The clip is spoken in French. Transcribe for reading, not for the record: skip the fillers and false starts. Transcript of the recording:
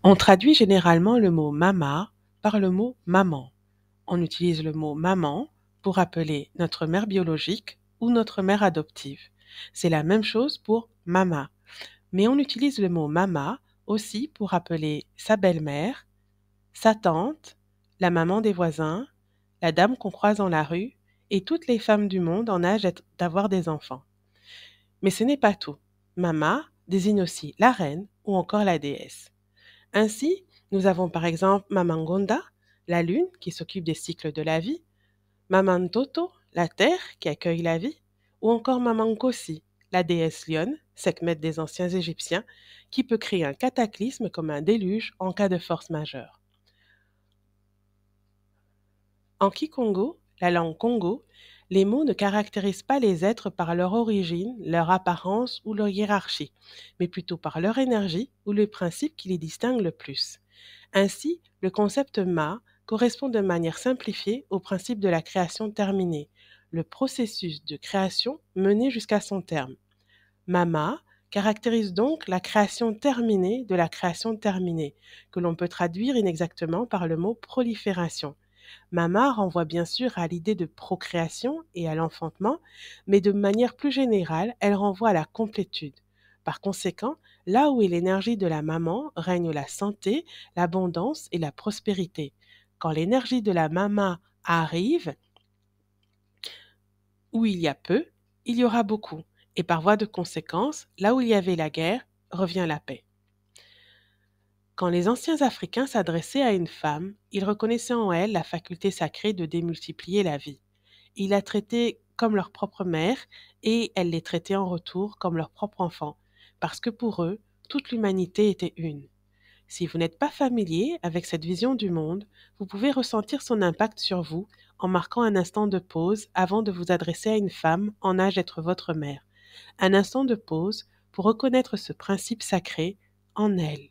On traduit généralement le mot mama par le mot maman. On utilise le mot maman pour appeler notre mère biologique ou notre mère adoptive. C'est la même chose pour mama, mais on utilise le mot mama aussi pour appeler sa belle-mère, sa tante, la maman des voisins, la dame qu'on croise dans la rue et toutes les femmes du monde en âge d'avoir des enfants. Mais ce n'est pas tout. Mama désigne aussi la reine ou encore la déesse. Ainsi, nous avons par exemple Mamangonda, la lune qui s'occupe des cycles de la vie, Mamantoto, la terre qui accueille la vie, ou encore Mamankosi, la déesse lionne, Sekhmet des anciens Égyptiens, qui peut créer un cataclysme comme un déluge en cas de force majeure. En Kikongo, la langue Congo, les mots ne caractérisent pas les êtres par leur origine, leur apparence ou leur hiérarchie, mais plutôt par leur énergie ou le principe qui les distingue le plus. Ainsi, le concept Ma correspond de manière simplifiée au principe de la création terminée, le processus de création mené jusqu'à son terme. Mama caractérise donc la création terminée de la création terminée, que l'on peut traduire inexactement par le mot prolifération. Mama renvoie bien sûr à l'idée de procréation et à l'enfantement, mais de manière plus générale, elle renvoie à la complétude. Par conséquent, là où est l'énergie de la maman, règne la santé, l'abondance et la prospérité. Quand l'énergie de la mama arrive, où il y a peu, il y aura beaucoup. Et par voie de conséquence, là où il y avait la guerre, revient la paix. Quand les anciens Africains s'adressaient à une femme, ils reconnaissaient en elle la faculté sacrée de démultiplier la vie. Ils la traitaient comme leur propre mère et elle les traitait en retour comme leur propre enfant, parce que pour eux, toute l'humanité était une. Si vous n'êtes pas familier avec cette vision du monde, vous pouvez ressentir son impact sur vous en marquant un instant de pause avant de vous adresser à une femme en âge d'être votre mère. Un instant de pause pour reconnaître ce principe sacré en elle.